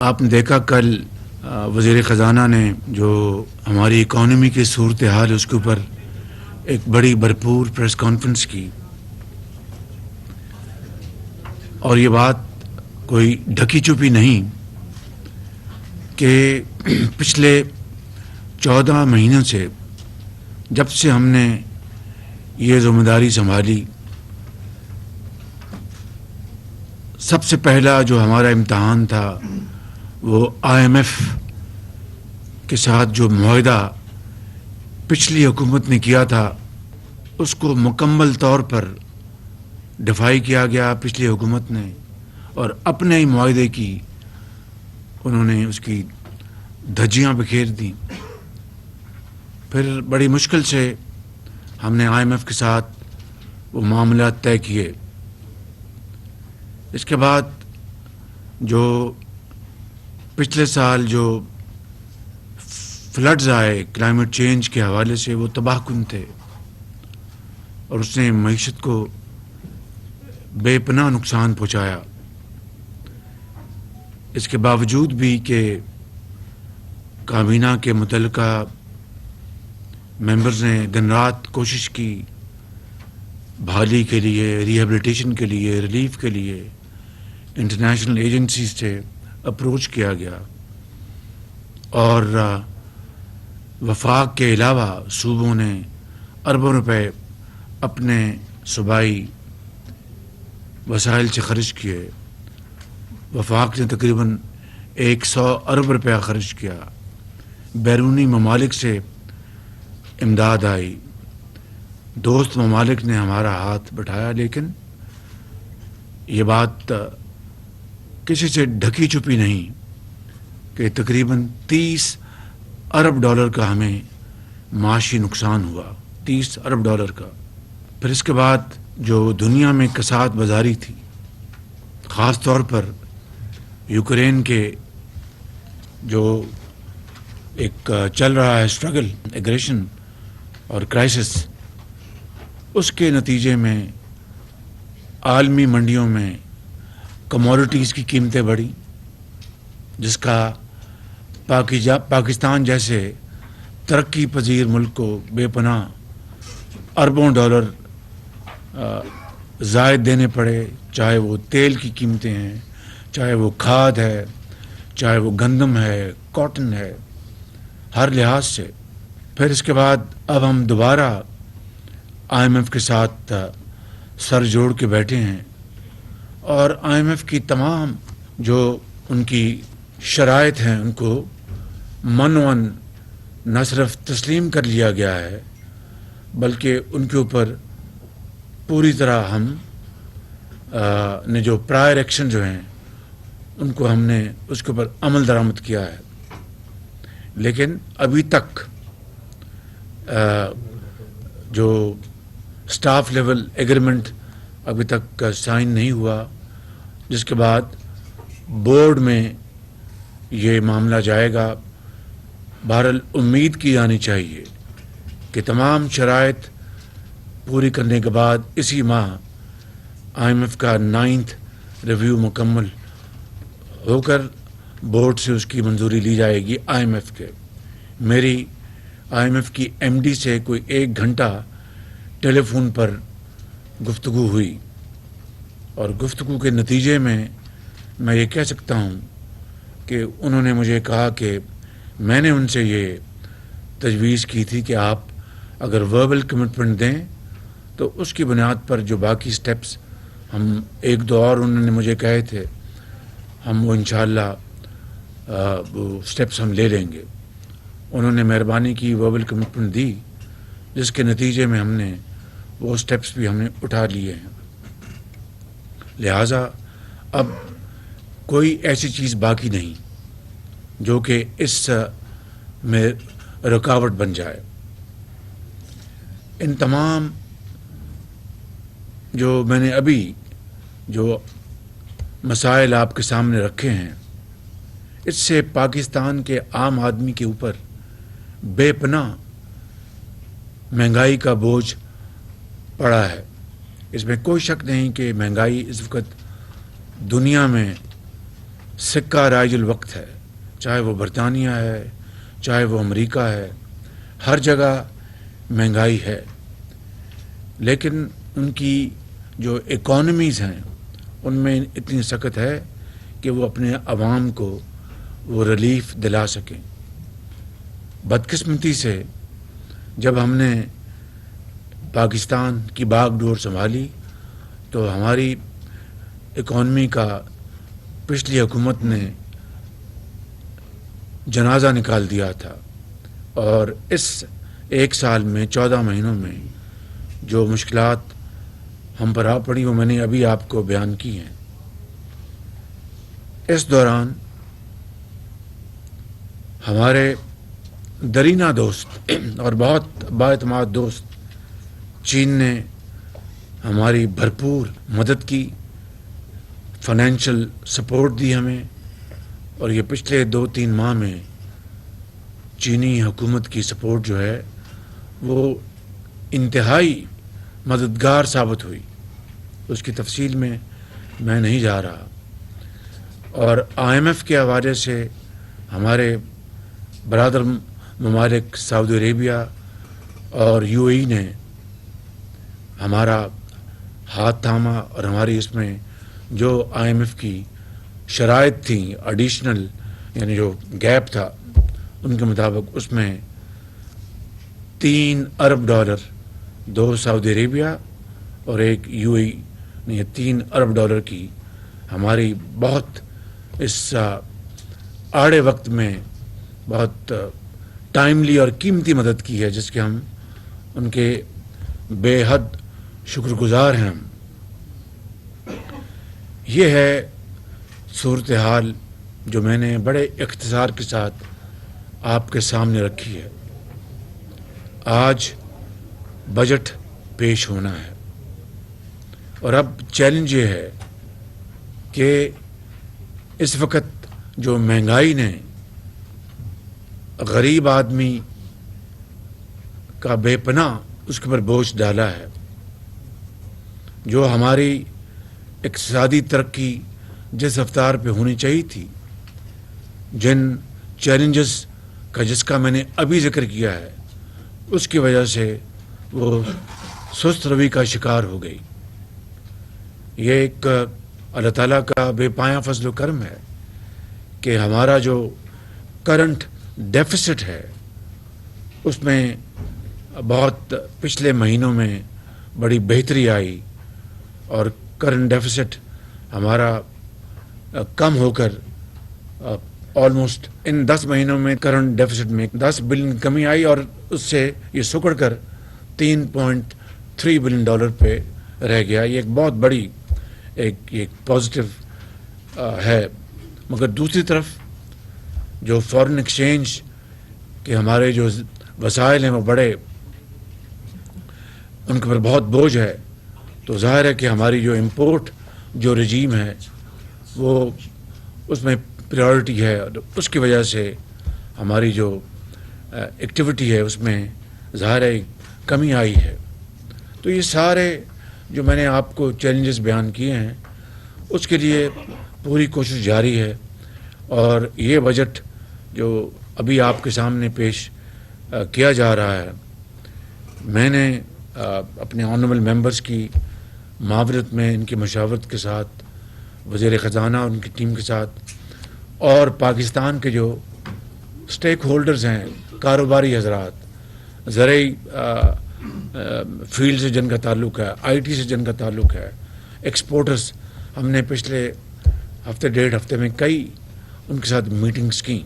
آپ نے دیکھا کل وزیر خزانہ نے جو ہماری اکانومی کی صورتحال ہے اس کے اوپر ایک بڑی بھرپور پریس کانفرنس کی، اور یہ بات کوئی ڈھکی چھپی نہیں کہ پچھلے 14 مہینوں سے جب سے ہم نے یہ ذمہ داری سنبھالی، سب سے پہلا جو ہمارا امتحان تھا وہ IMF کے ساتھ جو معاہدہ پچھلی حکومت نے کیا تھا اس کو مکمل طور پر ڈیفائی کیا گیا پچھلی حکومت نے، اور اپنے ہی معاہدے کی انہوں نے اس کی دھجیاں بکھیر دیں۔ پھر بڑی مشکل سے ہم نے IMF کے ساتھ وہ معاملات طے کیے۔ اس کے بعد جو پچھلے سال جو فلڈز آئے کلائمیٹ چینج کے حوالے سے، وہ تباہ کن تھے اور اس نے معیشت کو بے پناہ نقصان پہنچایا۔ اس کے باوجود بھی کہ کابینہ کے متعلقہ ممبرز نے دن رات کوشش کی، بحالی کے لیے، ریہیبلیٹیشن کے لیے، ریلیف کے لیے انٹرنیشنل ایجنسیز سے اپروچ کیا گیا، اور وفاق کے علاوہ صوبوں نے اربوں روپے اپنے صوبائی وسائل سے خرچ کیے۔ وفاق نے تقریباً 100 ارب روپیہ خرچ کیا، بیرونی ممالک سے امداد آئی، دوست ممالک نے ہمارا ہاتھ بٹھایا، لیکن یہ بات کسی سے ڈھکی چھپی نہیں کہ تقریباً 30 ارب ڈالر کا ہمیں معاشی نقصان ہوا، 30 ارب ڈالر کا۔ پھر اس کے بعد جو دنیا میں کساد بازاری تھی، خاص طور پر یوکرین کے جو ایک چل رہا ہے اسٹرگل، ایگریشن اور کرائسس، اس کے نتیجے میں عالمی منڈیوں میں کموڈٹیز کی قیمتیں بڑھی، جس کا پاکستان جیسے ترقی پذیر ملک کو بے پناہ اربوں ڈالر زائد دینے پڑے، چاہے وہ تیل کی قیمتیں ہیں، چاہے وہ کھاد ہے، چاہے وہ گندم ہے، کاٹن ہے، ہر لحاظ سے۔ پھر اس کے بعد اب ہم دوبارہ IMF کے ساتھ سر جوڑ کے بیٹھے ہیں، اور IMF کی تمام جو ان کی شرائط ہیں ان کو منوً نہ صرف تسلیم کر لیا گیا ہے، بلکہ ان کے اوپر پوری طرح ہم نے جو پرائر ایکشن جو ہیں ان کو ہم نے اس کے اوپر عمل درآمد کیا ہے، لیکن ابھی تک جو سٹاف لیول ایگریمنٹ ابھی تک سائن نہیں ہوا، جس کے بعد بورڈ میں یہ معاملہ جائے گا۔ بہرحال امید کی جانی چاہیے کہ تمام شرائط پوری کرنے کے بعد اسی ماہ IMF کا 9th ریویو مکمل ہو کر بورڈ سے اس کی منظوری لی جائے گی IMF کے۔ میری IMF کی MD سے کوئی 1 گھنٹہ ٹیلی فون پر گفتگو ہوئی، اور گفتگو کے نتیجے میں یہ کہہ سکتا ہوں کہ انہوں نے مجھے کہا کہ میں نے ان سے یہ تجویز کی تھی کہ آپ اگر وربل کمٹمنٹ دیں تو اس کی بنیاد پر جو باقی سٹیپس ہم 1-2 اور انہوں نے مجھے کہے تھے، ہم وہ انشاءاللہ وہ سٹیپس ہم لے لیں گے۔ انہوں نے مہربانی کی، وربل کمٹمنٹ دی، جس کے نتیجے میں ہم نے وہ سٹیپس بھی ہم نے اٹھا لیے ہیں۔ لہٰذا اب کوئی ایسی چیز باقی نہیں جو کہ اس میں رکاوٹ بن جائے۔ ان تمام جو میں نے ابھی جو مسائل آپ کے سامنے رکھے ہیں، اس سے پاکستان کے عام آدمی کے اوپر بے پناہ مہنگائی کا بوجھ پڑا ہے۔ اس میں کوئی شک نہیں کہ مہنگائی اس وقت دنیا میں سکہ رائج الوقت ہے، چاہے وہ برطانیہ ہے، چاہے وہ امریکہ ہے، ہر جگہ مہنگائی ہے، لیکن ان کی جو اکانومیز ہیں ان میں اتنی سخت ہے کہ وہ اپنے عوام کو وہ ریلیف دلا سکیں۔ بدقسمتی سے جب ہم نے پاکستان کی باغ ڈور سنبھالی تو ہماری اکانومی کا پچھلی حکومت نے جنازہ نکال دیا تھا، اور اس 1 سال میں 14 مہینوں میں جو مشکلات ہم پر آ پڑی وہ میں نے ابھی آپ کو بیان کی ہیں۔ اس دوران ہمارے درینہ دوست اور بہت بااعتماد دوست چین نے ہماری بھرپور مدد کی، فائنینشیل سپورٹ دی ہمیں، اور یہ پچھلے 2-3 ماہ میں چینی حکومت کی سپورٹ جو ہے وہ انتہائی مددگار ثابت ہوئی۔ اس کی تفصیل میں نہیں جا رہا، اور IMF کے حوالے سے ہمارے برادر ممالک سعودی عربیہ اور UAE نے ہمارا ہاتھ تھاما، اور ہماری اس میں جو IMF کی شرائط تھیں ایڈیشنل، یعنی جو گیپ تھا ان کے مطابق اس میں $3 ارب 2 سعودی عربیہ اور 1 UAE نے، یہ $3 ارب کی ہماری بہت اس آڑے وقت میں بہت ٹائملی اور قیمتی مدد کی ہے، جس کے ہم ان کے بے حد شکر گزار ہیں۔ ہم یہ ہے صورتحال جو میں نے بڑے اختصار کے ساتھ آپ کے سامنے رکھی ہے۔ آج بجٹ پیش ہونا ہے، اور اب چیلنج یہ ہے کہ اس وقت جو مہنگائی نے غریب آدمی کا بے پناہ اس کے اوپر بوجھ ڈالا ہے، جو ہماری اقتصادی ترقی جس رفتار پہ ہونی چاہیے تھی، جن چیلنجز کا جس کا میں نے ابھی ذکر کیا ہے، اس کی وجہ سے وہ سست روی کا شکار ہو گئی۔ یہ ایک اللہ تعالیٰ کا بے پایاں فضل و کرم ہے کہ ہمارا جو کرنٹ ڈیفیسٹ ہے اس میں بہت پچھلے مہینوں میں بڑی بہتری آئی، اور کرنٹ ڈیفیسٹ ہمارا کم ہو کر آلموسٹ ان 10 مہینوں میں کرنٹ ڈیفیسٹ میں $10 بلین کمی آئی، اور اس سے یہ سکڑ کر $3.3 بلین پہ رہ گیا۔ یہ ایک بہت بڑی ایک پازیٹیو ہے، مگر دوسری طرف جو فارن ایکسچینج کے ہمارے جو وسائل ہیں وہ بڑے، ان کے اوپر بہت بوجھ ہے، تو ظاہر ہے کہ ہماری جو امپورٹ جو رجیم ہے وہ اس میں پریورٹی ہے، اور اس کی وجہ سے ہماری جو ایکٹیویٹی ہے اس میں ظاہر ہے کمی آئی ہے۔ تو یہ سارے جو میں نے آپ کو چیلنجز بیان کیے ہیں اس کے لیے پوری کوشش جاری ہے، اور یہ بجٹ جو ابھی آپ کے سامنے پیش کیا جا رہا ہے، میں نے اپنے آنریبل ممبرز کی معاونت میں، ان کی مشاورت کے ساتھ، وزیر خزانہ اور ان کی ٹیم کے ساتھ، اور پاکستان کے جو سٹیک ہولڈرز ہیں، کاروباری حضرات، زرعی فیلڈ سے جن کا تعلق ہے، IT سے جن کا تعلق ہے، ایکسپورٹرز، ہم نے پچھلے ہفتے 1.5 ہفتے میں کئی ان کے ساتھ میٹنگز کی،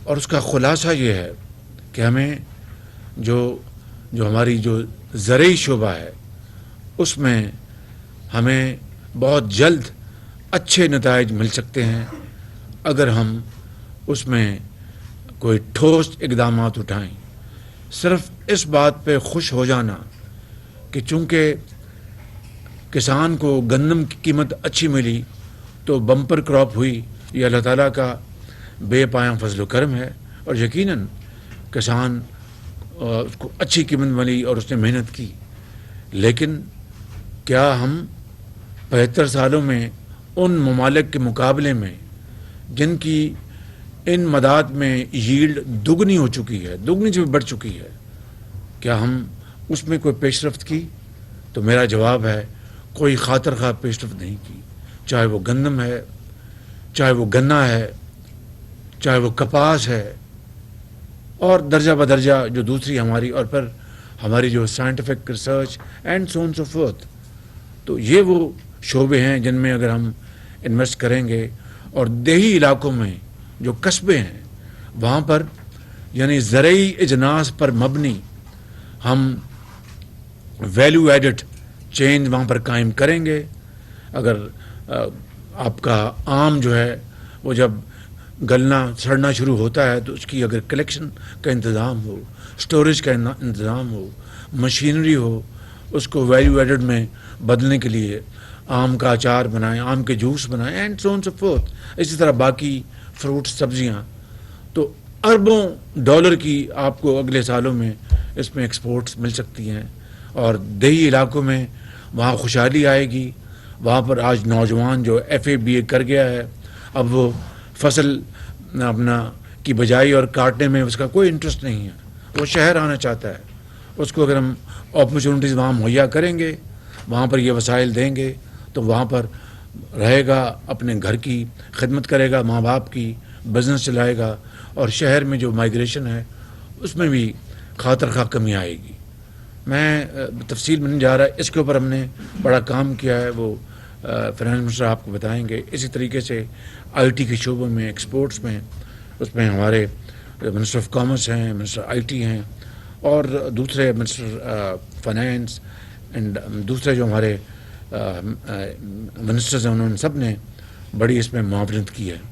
اور اس کا خلاصہ یہ ہے کہ ہمیں جو ہماری جو زرعی شعبہ ہے اس میں ہمیں بہت جلد اچھے نتائج مل سکتے ہیں اگر ہم اس میں کوئی ٹھوس اقدامات اٹھائیں۔ صرف اس بات پہ خوش ہو جانا کہ چونکہ کسان کو گندم کی قیمت اچھی ملی تو بمپر کراپ ہوئی، یہ اللہ تعالیٰ کا بے پایاں فضل و کرم ہے، اور یقیناً کسان اس کو اچھی قیمت ملی اور اس نے محنت کی، لیکن کیا ہم 75 سالوں میں ان ممالک کے مقابلے میں جن کی ان مداد میں ییلڈ دگنی ہو چکی ہے، دگنی سے بھی بڑھ چکی ہے، کیا ہم اس میں کوئی پیش رفت کی؟ تو میرا جواب ہے کوئی خاطر خواہ پیش رفت نہیں کی، چاہے وہ گندم ہے، چاہے وہ گنا ہے، چاہے وہ کپاس ہے، اور درجہ بدرجہ جو دوسری ہماری، اور پھر ہماری جو scientific research and so on so forth. تو یہ وہ شعبے ہیں جن میں اگر ہم انویسٹ کریں گے، اور دیہی علاقوں میں جو قصبے ہیں وہاں پر یعنی زرعی اجناس پر مبنی ہم ویلیو ایڈڈ چین وہاں پر قائم کریں گے. اگر آپ کا آم جو ہے وہ جب گلنا سڑنا شروع ہوتا ہے تو اس کی اگر کلیکشن کا انتظام ہو، سٹوریج کا انتظام ہو، مشینری ہو، اس کو ویلیو ایڈڈ میں بدلنے کے لیے آم کا اچار بنائیں، آم کے جوس بنائیں، and so on so forth. اسی طرح باقی فروٹ سبزیاں، تو اربوں ڈالر کی آپ کو اگلے سالوں میں اس میں ایکسپورٹس مل سکتی ہیں. اور دیہی علاقوں میں وہاں خوشحالی آئے گی. وہاں پر آج نوجوان جو FA BA کر گیا ہے، اب وہ فصل اپنا کی بجائی اور کاٹنے میں اس کا کوئی انٹرسٹ نہیں ہے، وہ شہر آنا چاہتا ہے. اس کو اگر ہم اپرچونٹیز وہاں مہیا کریں گے، وہاں پر یہ وسائل دیں گے، تو وہاں پر رہے گا، اپنے گھر کی خدمت کرے گا، ماں باپ کی، بزنس چلائے گا. اور شہر میں جو مائیگریشن ہے اس میں بھی خاطر خواہ کمی آئے گی. میں تفصیل میں نہیں جا رہا، اس کے اوپر ہم نے بڑا کام کیا ہے، وہ فائنانس منسٹر آپ کو بتائیں گے. اسی طریقے سے IT کے شعبوں میں، ایکسپورٹس میں، اس میں ہمارے منسٹر آف کامرس ہیں، منسٹر IT ہیں، اور دوسرے منسٹر فائنانس اینڈ دوسرے جو ہمارے منسٹرز ہیں، انہوں نے سب نے بڑی اس میں معاونت کی ہے.